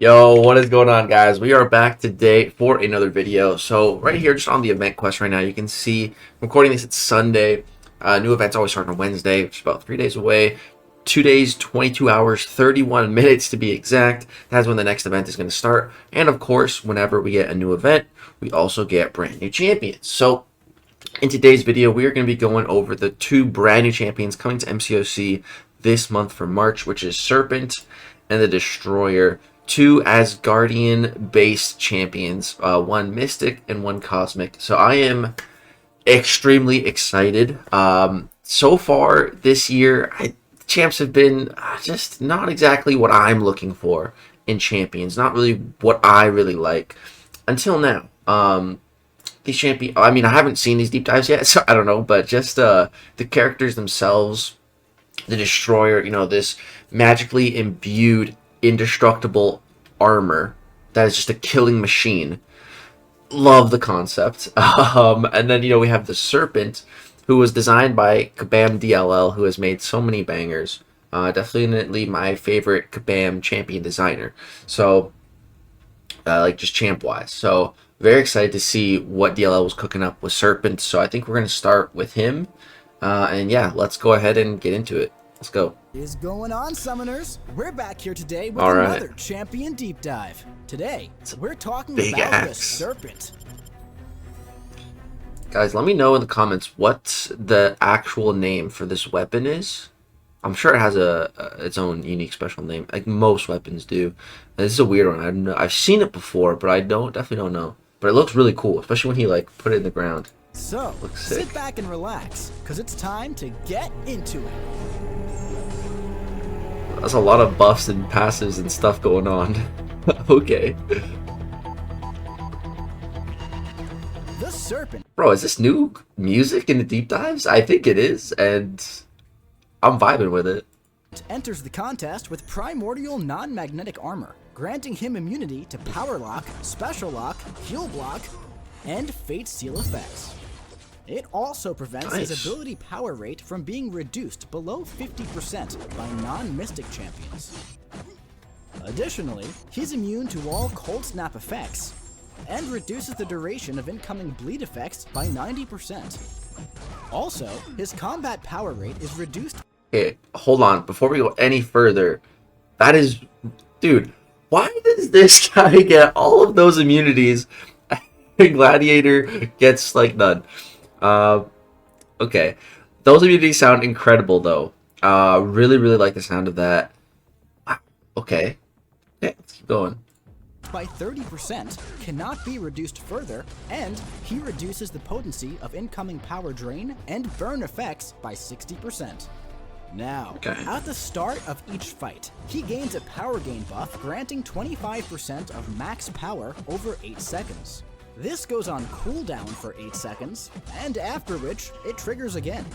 Yo, what is going on, guys? We are back today for another video. So right here, just on the event quest right now, you can see I'm recording this. It's Sunday. New events always start on Wednesday, which is about 3 days away. 2 days, 22 hours, 31 minutes to be exact. That's when the next event is going to start. And of course, whenever we get a new event, we also get brand new champions. So in today's video, we are going to be going over the two brand new champions coming to MCOC this month for March, which is Serpent and the Destroyer. Two Asgardian-based champions, one Mystic and one Cosmic. So I am extremely excited. So far this year, the champs have been just not exactly what I'm looking for in champions. Not really what I really like until now. These champions, I mean, I haven't seen these deep dives yet, so I don't know. But just the characters themselves, the Destroyer, you know, this magically imbued indestructible armor that is just a killing machine. Love the concept. And then, you know, we have the Serpent, who was designed by Kabam DLL, who has made so many bangers. Definitely my favorite Kabam champion designer. So, like, just champ-wise. So, very excited to see what DLL was cooking up with Serpent. So, I think we're going to start with him. And yeah, let's go ahead and get into it. Let's go. What is going on, summoners? We're back here today with All another right. champion deep dive. Today, we're talking big about the axe. Serpent. Guys, let me know in the comments what the actual name for this weapon is. I'm sure it has its own unique special name, like most weapons do. This is a weird one. I've seen it before, but I definitely don't know. But it looks really cool, especially when he like put it in the ground. So, Looks sick. sit back and relax, because it's time to get into it. That's a lot of buffs and passives and stuff going on. Okay. The Serpent Bro, is this new music in the deep dives? I think it is, and I'm vibing with it. enters the contest with primordial non-magnetic armor, granting him immunity to Power Lock, Special Lock, Heal Block, and Fate Seal effects. It also prevents his Nice. ability power rate from being reduced below 50% by non-Mystic champions. Additionally, he's immune to all Cold Snap effects, and reduces the duration of incoming bleed effects by 90%. Also, his combat power rate is reduced. Okay, hold on. Before we go any further, that is... Dude, why does this guy get all of those immunities and Gladiator gets, like, none? Okay. Those immunities sound incredible, though. Really, really like the sound of that. Okay. Yeah, let's keep going. By 30%, cannot be reduced further, and he reduces the potency of incoming power drain and burn effects by 60%. Now, Okay. at the start of each fight, he gains a power gain buff granting 25% of max power over 8 seconds. This goes on cooldown for 8 seconds, and after which, it triggers again.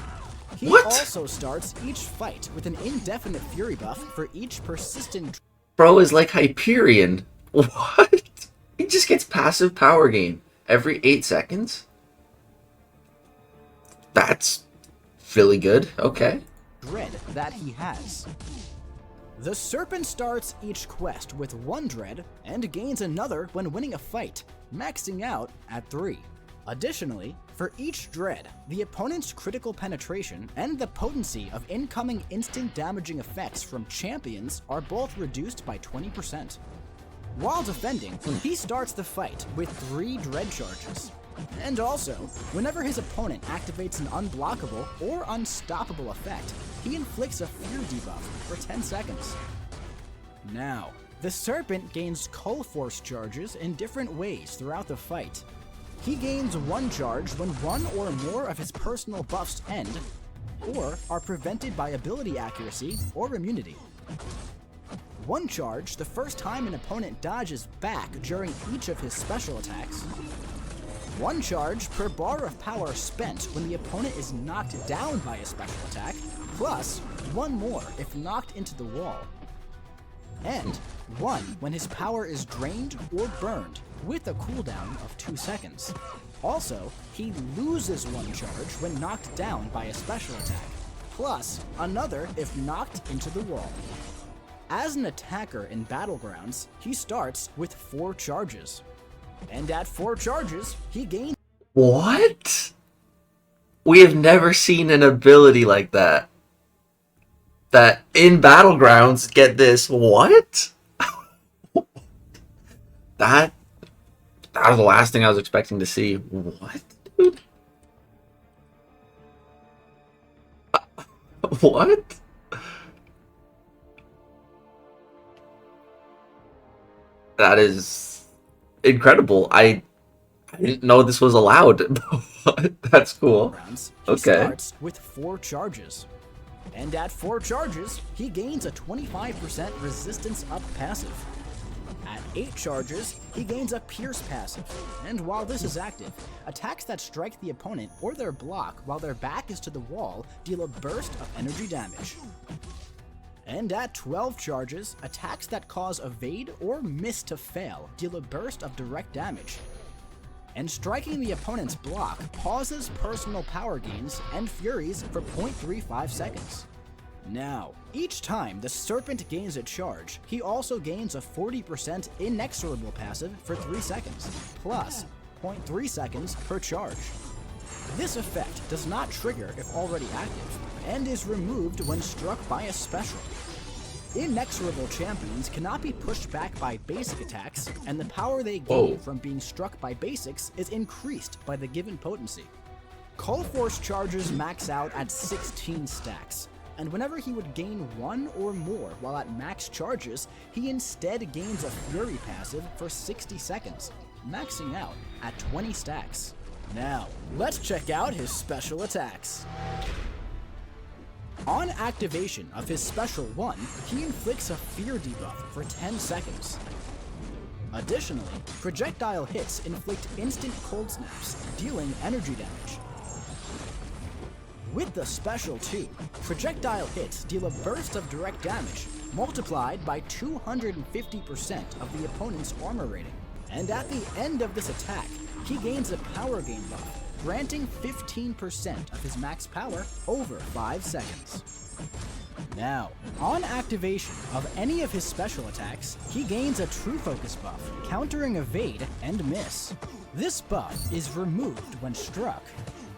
He What? also starts each fight with an indefinite fury buff for each persistent. Bro is like Hyperion. What? He just gets passive power gain every 8 seconds? That's really good. Okay. Dread that he has. The Serpent starts each quest with 1 dread and gains another when winning a fight, maxing out at 3. Additionally, for each dread, the opponent's critical penetration and the potency of incoming instant damaging effects from champions are both reduced by 20%. While defending, he starts the fight with 3 dread charges. And also, whenever his opponent activates an unblockable or unstoppable effect, he inflicts a fear debuff for 10 seconds. Now, the Serpent gains Cull Force charges in different ways throughout the fight. He gains 1 charge when 1 or more of his personal buffs end, or are prevented by ability accuracy or immunity. 1 charge the first time an opponent dodges back during each of his special attacks. 1 charge per bar of power spent when the opponent is knocked down by a special attack, plus 1 more if knocked into the wall. And 1 when his power is drained or burned, with a cooldown of 2 seconds. Also, he loses 1 charge when knocked down by a special attack, plus another if knocked into the wall. As an attacker in Battlegrounds, he starts with 4 charges. And at 4 charges, he gains... What? We have never seen an ability like that. That in Battlegrounds, get this, what? That was the last thing I was expecting to see. What, dude? What? That is incredible. I didn't know this was allowed. But that's cool. He starts with 4 charges. And at 4 charges, he gains a 25% resistance up passive. At 8 charges, he gains a pierce passive. And while this is active, attacks that strike the opponent or their block while their back is to the wall deal a burst of energy damage. And at 12 charges, attacks that cause evade or miss to fail deal a burst of direct damage. And striking the opponent's block pauses personal power gains and furies for 0.35 seconds. Now, each time the Serpent gains a charge, he also gains a 40% inexorable passive for 3 seconds, plus 0.3 seconds per charge. This effect does not trigger if already active, and is removed when struck by a special. Inexorable champions cannot be pushed back by basic attacks, and the power they gain from being struck by basics is increased by the given potency. Call Force charges max out at 16 stacks, and whenever he would gain 1 or more while at max charges, he instead gains a Fury passive for 60 seconds, maxing out at 20 stacks. Now, let's check out his special attacks. On activation of his Special 1, he inflicts a Fear debuff for 10 seconds. Additionally, projectile hits inflict instant cold snaps, dealing energy damage. With the Special 2, projectile hits deal a burst of direct damage, multiplied by 250% of the opponent's armor rating. And at the end of this attack, he gains a power gain buff, granting 15% of his max power over 5 seconds. Now, on activation of any of his special attacks, he gains a True Focus buff, countering evade and miss. This buff is removed when struck,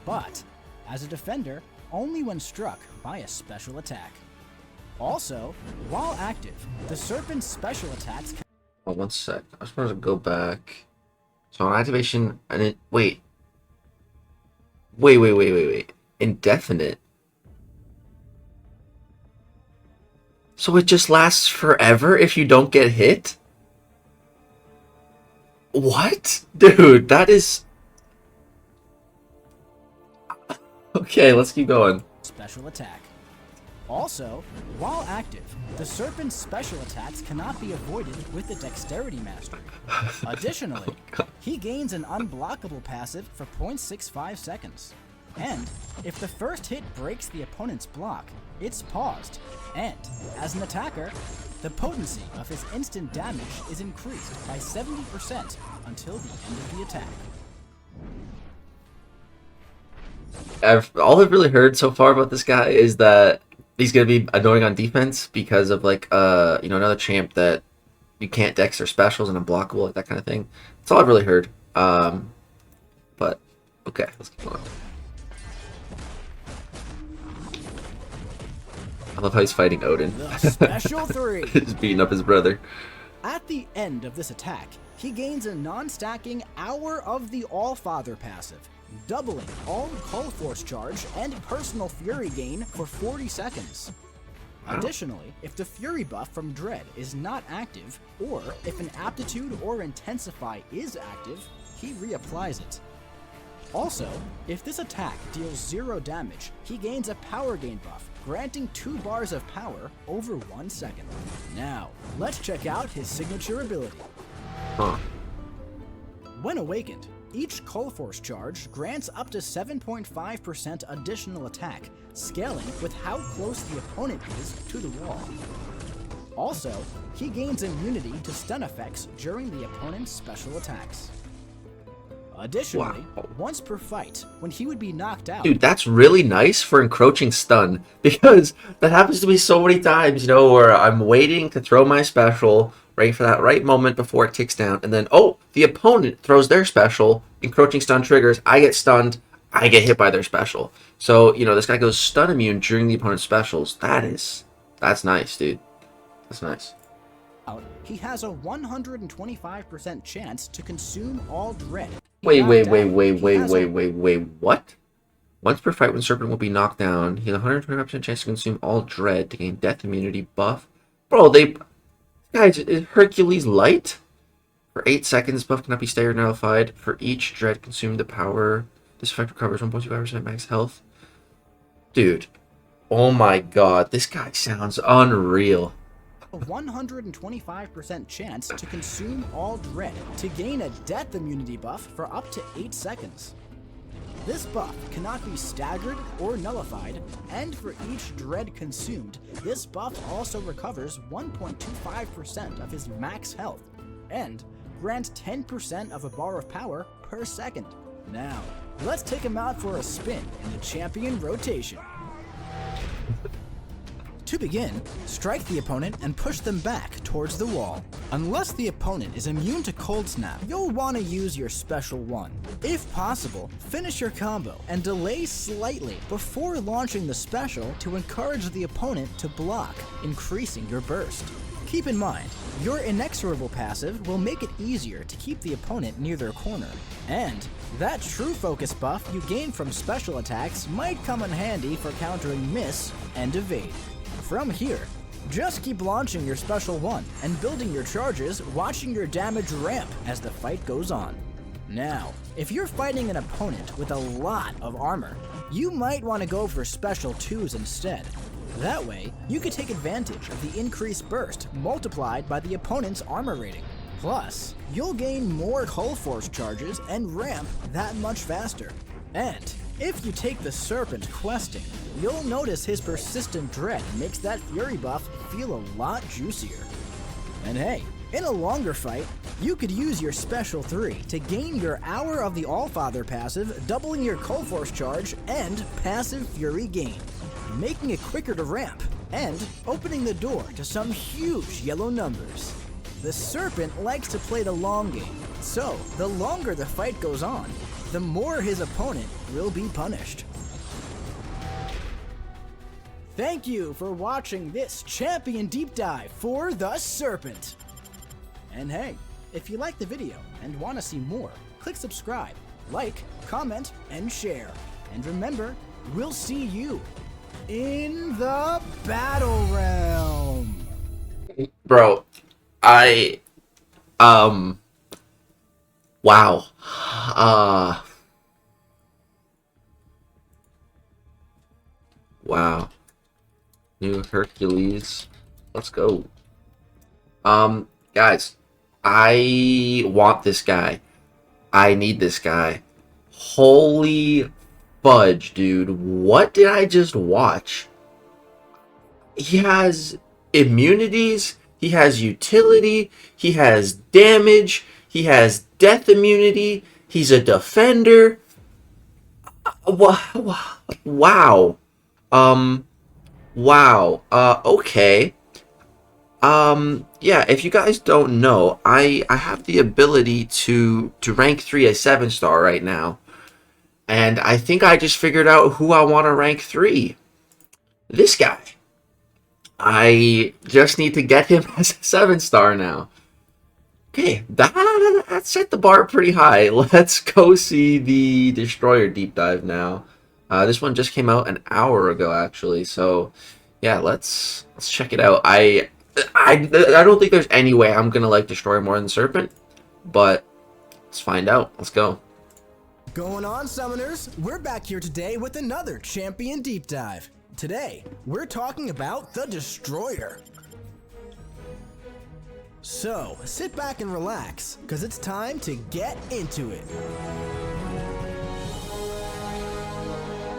but as a defender, only when struck by a special attack. Also, while active, the Serpent's special attacks can... Oh, 1 sec. I just wanted to go back. So on activation, I didn't... Wait. Indefinite. So it just lasts forever if you don't get hit? What? Dude, that is... Okay, let's keep going. Special attack. Also, while active, the Serpent's special attacks cannot be avoided with the Dexterity Mastery. Additionally, he gains an unblockable passive for 0.65 seconds. And if the first hit breaks the opponent's block, it's paused. And as an attacker, the potency of his instant damage is increased by 70% until the end of the attack. All I've really heard so far about this guy is that he's gonna be annoying on defense because of like another champ that you can't dex their specials and unblockable, like that kind of thing. That's all I've really heard. But okay, let's keep going. I love how he's fighting Odin. The Special 3. He's beating up his brother. At the end of this attack, he gains a non-stacking Hour of the Allfather passive, doubling all Call Force charge and personal Fury gain for 40 seconds. Wow. Additionally, if the Fury buff from Dread is not active, or if an Aptitude or Intensify is active, he reapplies it. Also, if this attack deals 0 damage, he gains a power gain buff, granting 2 bars of power over 1 second. Now, let's check out his signature ability. Huh. When awakened, each Call Force charge grants up to 7.5% additional attack, scaling with how close the opponent is to the wall. Also, he gains immunity to stun effects during the opponent's special attacks. Additionally, Wow. once per fight, when he would be knocked out, Dude, that's really nice for encroaching stun, because that happens to me so many times, you know, where I'm waiting to throw my special, waiting for that right moment before it ticks down, and then, oh, the opponent throws their special, encroaching stun triggers, I get stunned, I get hit by their special. So, you know, this guy goes stun immune during the opponent's specials. That's nice, dude. That's nice. he has a 125% chance to consume all dread. Wait, Knocked out, what? Once per fight, when Serpent will be knocked down, he has a 125% chance to consume all dread to gain death immunity buff. Bro, guys, is Hercules light? For 8 seconds, buff cannot be staggered or nullified. For each dread consumed, the power. This effect recovers 1.25% max health. Dude, oh my god, this guy sounds unreal. a 125% chance to consume all dread to gain a death immunity buff for up to 8 seconds. This buff cannot be staggered or nullified, and for each dread consumed, this buff also recovers 1.25% of his max health, and grants 10% of a bar of power per second. Now, let's take him out for a spin in the champion rotation. To begin, strike the opponent and push them back towards the wall. Unless the opponent is immune to Cold Snap, you'll want to use your special one. If possible, finish your combo and delay slightly before launching the special to encourage the opponent to block, increasing your burst. Keep in mind, your inexorable passive will make it easier to keep the opponent near their corner, and that true focus buff you gain from special attacks might come in handy for countering miss and evade. From here, just keep launching your special one and building your charges, watching your damage ramp as the fight goes on. Now, if you're fighting an opponent with a lot of armor, you might want to go for special 2s instead. That way, you can take advantage of the increased burst multiplied by the opponent's armor rating. Plus, you'll gain more Hull Force charges and ramp that much faster. And if you take the Serpent questing, you'll notice his persistent dread makes that Fury buff feel a lot juicier. And hey, in a longer fight, you could use your special 3 to gain your Hour of the Allfather passive, doubling your Hull Force charge and passive Fury gain, making it quicker to ramp, and opening the door to some huge yellow numbers. The Serpent likes to play the long game, so the longer the fight goes on, the more his opponent will be punished. Thank you for watching this champion deep dive for the Serpent. And hey, if you liked the video and want to see more, click subscribe, like, comment, and share. And remember, we'll see you in the battle realm. Bro, wow. Wow. New Hercules. Let's go. Guys, I want this guy. I need this guy. Holy fudge, dude. What did I just watch? He has immunities, he has utility, he has damage, he has death immunity, he's a defender. Wow. Wow. Okay. Yeah, if you guys don't know, I have the ability to rank 3 a 7-star right now. And I think I just figured out who I want to rank 3. This guy. I just need to get him as a 7-star now. Okay, that set the bar pretty high. Let's go see the Destroyer deep dive now. This one just came out an hour ago, actually. So, yeah, let's check it out. I don't think there's any way I'm gonna like Destroyer more than Serpent, but let's find out. Let's go. Going on, Summoners? We're back here today with another champion deep dive. Today, we're talking about the Destroyer. So, sit back and relax, because it's time to get into it.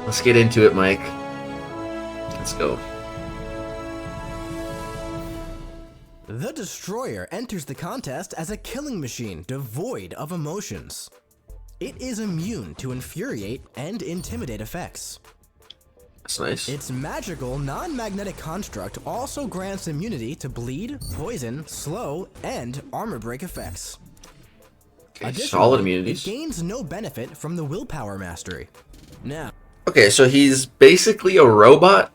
Let's get into it, Mike. Let's go. The Destroyer enters the contest as a killing machine devoid of emotions. It is immune to infuriate and intimidate effects. That's nice. Its magical, non-magnetic construct also grants immunity to bleed, poison, slow, and armor break effects. Okay, solid immunities. It gains no benefit from the willpower mastery. Now, okay, so he's basically a robot,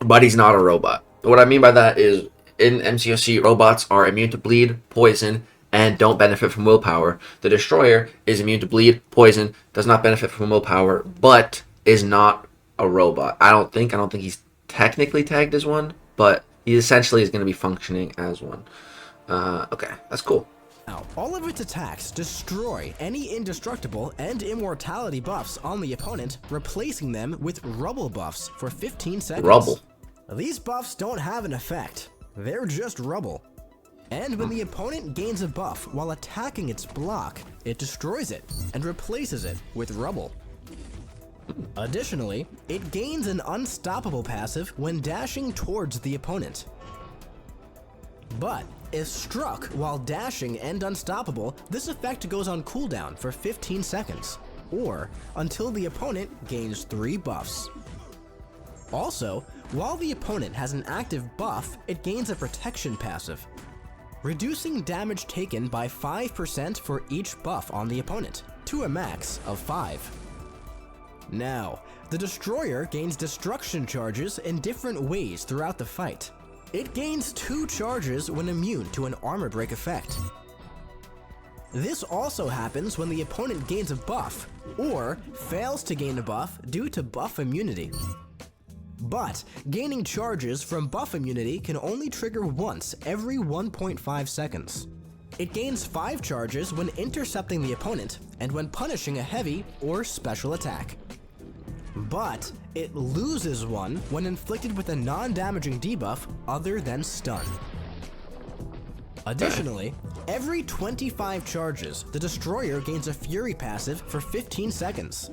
but he's not a robot. What I mean by that is, in MCOC, robots are immune to bleed, poison, and don't benefit from willpower. The Destroyer is immune to bleed, poison, does not benefit from willpower, but is not a robot. I don't think he's technically tagged as one, but he essentially is going to be functioning as one. Okay, that's cool. Now, all of its attacks destroy any indestructible and immortality buffs on the opponent, replacing them with rubble buffs for 15 seconds. Rubble. These buffs don't have an effect. They're just rubble. And when the opponent gains a buff while attacking its block, it destroys it and replaces it with rubble. Additionally, it gains an unstoppable passive when dashing towards the opponent. But if struck while dashing and unstoppable, this effect goes on cooldown for 15 seconds, or until the opponent gains 3 buffs. Also, while the opponent has an active buff, it gains a protection passive, reducing damage taken by 5% for each buff on the opponent, to a max of 5. Now, the Destroyer gains destruction charges in different ways throughout the fight. It gains 2 charges when immune to an armor break effect. This also happens when the opponent gains a buff, or fails to gain a buff due to buff immunity. But gaining charges from buff immunity can only trigger once every 1.5 seconds. It gains 5 charges when intercepting the opponent and when punishing a heavy or special attack. But it loses 1 when inflicted with a non-damaging debuff other than stun. Additionally, every 25 charges, the Destroyer gains a Fury passive for 15 seconds.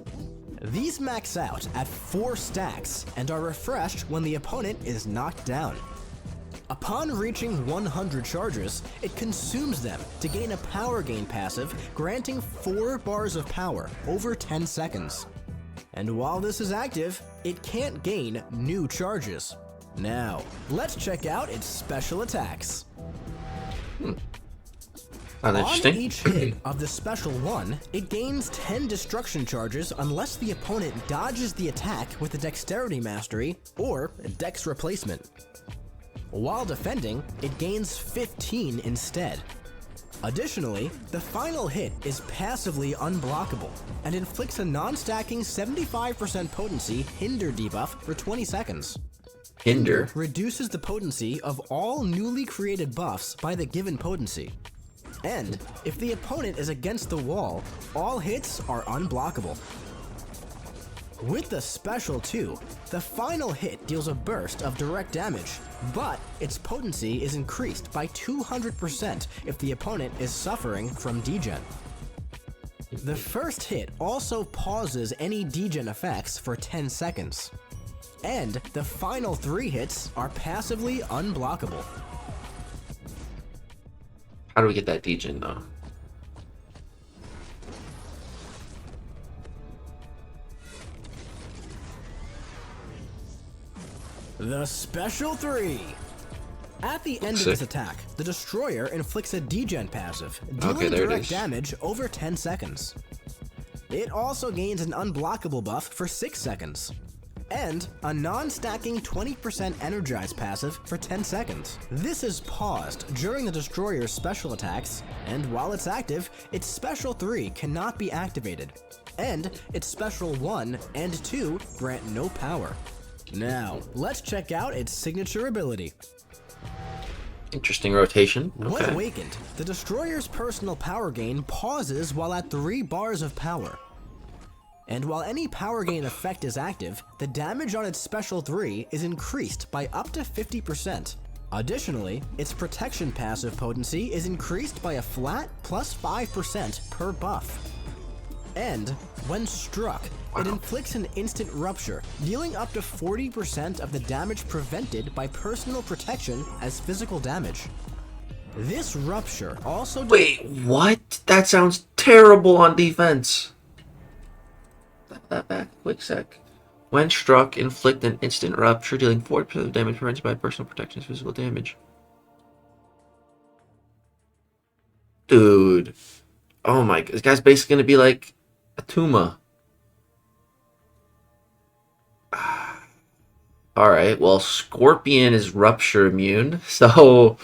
These max out at 4 stacks and are refreshed when the opponent is knocked down. Upon reaching 100 charges, it consumes them to gain a power gain passive, granting 4 bars of power over 10 seconds. And while this is active, it can't gain new charges. Now, let's check out its special attacks. On each hit of the special one, it gains 10 destruction charges unless the opponent dodges the attack with a dexterity mastery or dex replacement. While defending, it gains 15 instead. Additionally, the final hit is passively unblockable and inflicts a non-stacking 75% potency hinder debuff for 20 seconds. Hinder reduces the potency of all newly created buffs by the given potency. And if the opponent is against the wall, all hits are unblockable. With the special 2, the final hit deals a burst of direct damage, but its potency is increased by 200% if the opponent is suffering from degen. The first hit also pauses any degen effects for 10 seconds. And the final 3 hits are passively unblockable. How do we get that degen though? The Special 3. At the end of this attack, the Destroyer inflicts a degen passive, dealing direct damage over 10 seconds. It also gains an unblockable buff for 6 seconds, and a non-stacking 20% energize passive for 10 seconds. This is paused during the Destroyer's special attacks, and while it's active, its Special 3 cannot be activated, and its Special 1 and 2 grant no power. Now, let's check out its signature ability. Interesting rotation. Okay. When awakened, the Destroyer's personal power gain pauses while at 3 bars of power. And while any power gain effect is active, the damage on its Special 3 is increased by up to 50%. Additionally, its protection passive potency is increased by a flat plus 5% per buff. And when struck, it inflicts an instant rupture, dealing up to 40% of the damage prevented by personal protection as physical damage. This rupture also— Wait, what? That sounds terrible on defense. That back, quick sec. When struck, inflict an instant rupture, dealing 40% of damage prevented by personal protection's physical damage. Dude. Oh my god. This guy's basically gonna be like a Tuma. Alright, well, Scorpion is rupture immune, so...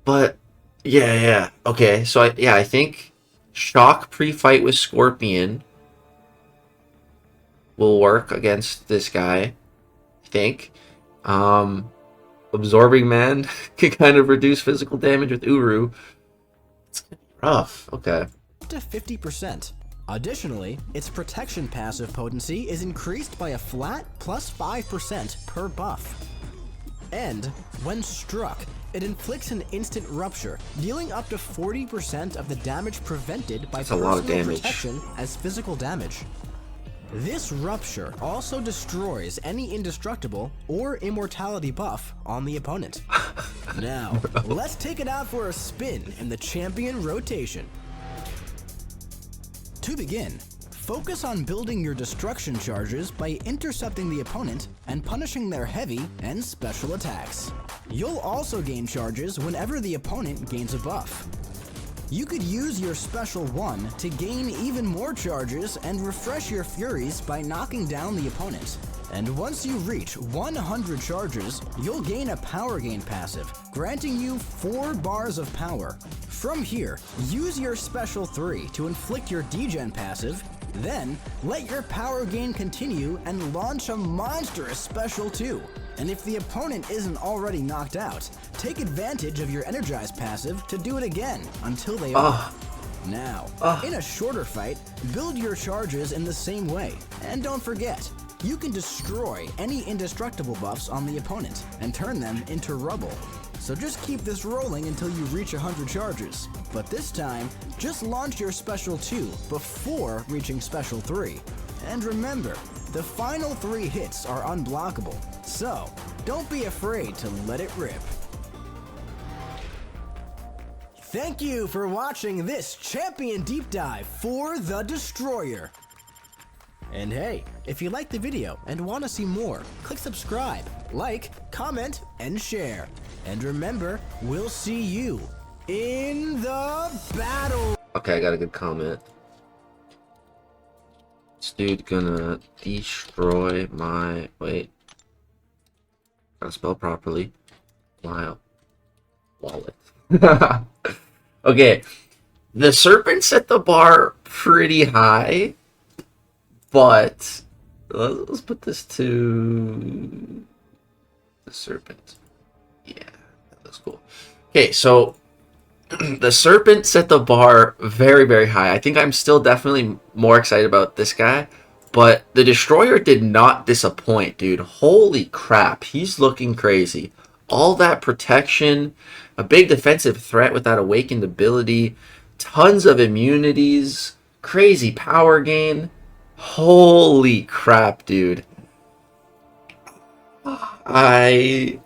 But, yeah. Okay, so I think Shock pre-fight with Scorpion will work against this guy, I think. Absorbing Man can kind of reduce physical damage with Uru. It's gonna be rough, okay. Up to 50%. Additionally, its protection passive potency is increased by a flat plus 5% per buff. And, when struck, it inflicts an instant rupture, dealing up to 40% of the damage prevented by personal protection as physical damage. This rupture also destroys any indestructible or immortality buff on the opponent. Now, let's take it out for a spin in the champion rotation. To begin, focus on building your destruction charges by intercepting the opponent and punishing their heavy and special attacks. You'll also gain charges whenever the opponent gains a buff. You could use your special 1 to gain even more charges and refresh your furies by knocking down the opponent. And once you reach 100 charges, you'll gain a power gain passive, granting you 4 bars of power. From here, use your special 3 to inflict your degen passive, then let your power gain continue and launch a monstrous special 2. And if the opponent isn't already knocked out, take advantage of your energize passive to do it again until they are. Now, in a shorter fight, build your charges in the same way. And don't forget, you can destroy any indestructible buffs on the opponent and turn them into rubble. So just keep this rolling until you reach 100 charges. But this time, just launch your special 2 before reaching special 3. And remember, the final 3 hits are unblockable, so don't be afraid to let it rip. Thank you for watching this champion deep dive for the Destroyer. And hey, if you liked the video and want to see more, click subscribe, like, comment, and share. And remember, we'll see you in the battle. Okay, I got a good comment. This dude gonna destroy my... Wait. Gotta spell properly. My wallet. Okay. The Serpent set the bar pretty high. But... Let's put this to... the Serpent. Yeah, that looks cool. Okay, so... the Serpent set the bar very, very high. I think I'm still definitely more excited about this guy. But the Destroyer did not disappoint, dude. Holy crap. He's looking crazy. All that protection. A big defensive threat with that awakened ability. Tons of immunities. Crazy power gain. Holy crap, dude. I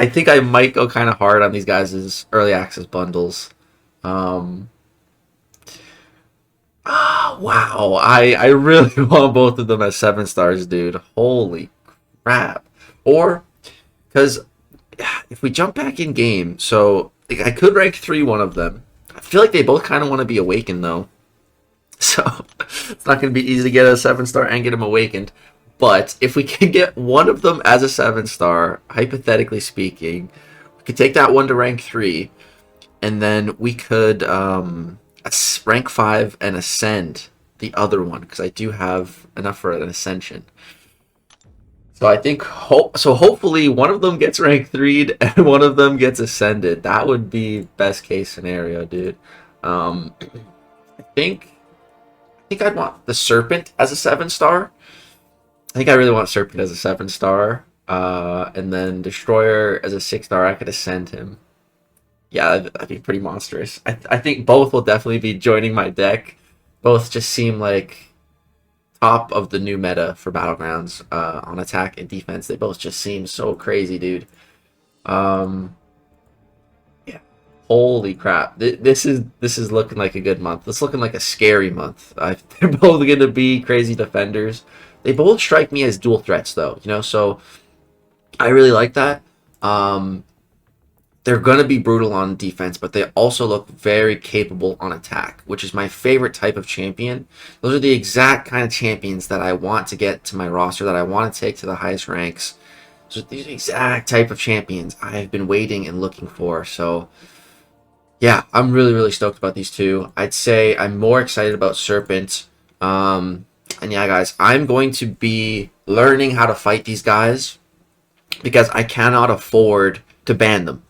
think I might go kind of hard on these guys' early access bundles. Wow. I really want both of them as 7 stars, dude. Holy crap. Or, because if we jump back in game, so I could rank 3 one of them. I feel like they both kind of want to be awakened, though. So, it's not going to be easy to get a 7 star and get him awakened. But if we can get one of them as a 7 star, hypothetically speaking, we could take that one to rank 3, and then we could rank 5 and ascend the other one, because I do have enough for an ascension. So I think, hopefully one of them gets rank 3'd and one of them gets ascended. That would be best case scenario, dude. I think I'd want the Serpent as a 7 star. I think I really want Serpent as a 7 star. And then Destroyer as a 6 star. I could ascend him. Yeah, that'd be pretty monstrous. I think both will definitely be joining my deck. Both just seem like top of the new meta for Battlegrounds on attack and defense. They both just seem so crazy, dude. Yeah. Holy crap! This is looking like a good month. It's looking like a scary month. They're both going to be crazy defenders. They both strike me as dual threats, though. So I really like that. They're going to be brutal on defense, but they also look very capable on attack, which is my favorite type of champion. Those are the exact kind of champions that I want to get to my roster, that I want to take to the highest ranks. So these are the exact type of champions I've been waiting and looking for. So yeah, I'm really, really stoked about these two. I'd say I'm more excited about Serpent. And yeah, guys, I'm going to be learning how to fight these guys because I cannot afford to ban them.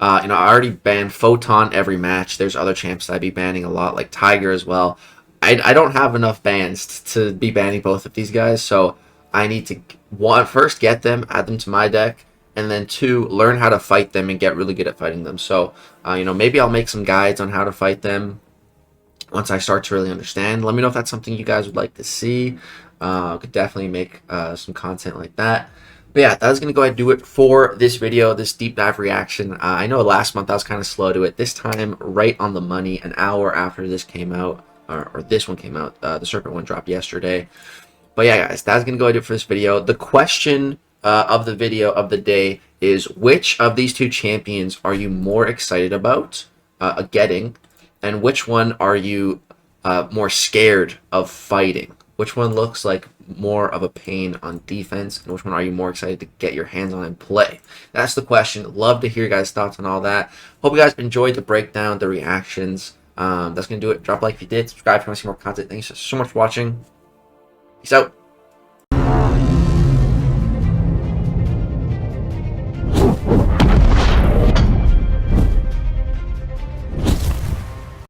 I already banned Photon every match. There's other champs that I'd be banning a lot, like Tiger as well. I don't have enough bans to be banning both of these guys, so I need to, first get them, add them to my deck, and then 2, learn how to fight them and get really good at fighting them. So, maybe I'll make some guides on how to fight them once I start to really understand. Let me know if that's something you guys would like to see. I could definitely make some content like that. But yeah, that's going to go ahead and do it for this video, this deep dive reaction. I know last month I was kind of slow to it. This time, right on the money, an hour after this came out, or this one came out. The Serpent one dropped yesterday. But yeah, guys, that's going to go ahead and do it for this video. The question of the video of the day is, which of these two champions are you more excited about getting? And which one are you more scared of fighting? Which one looks like more of a pain on defense? And which one are you more excited to get your hands on and play? That's the question. Love to hear your guys' thoughts on all that. Hope you guys enjoyed the breakdown, the reactions. That's going to do it. Drop a like if you did. Subscribe if you want to see more content. Thanks so much for watching. Peace out.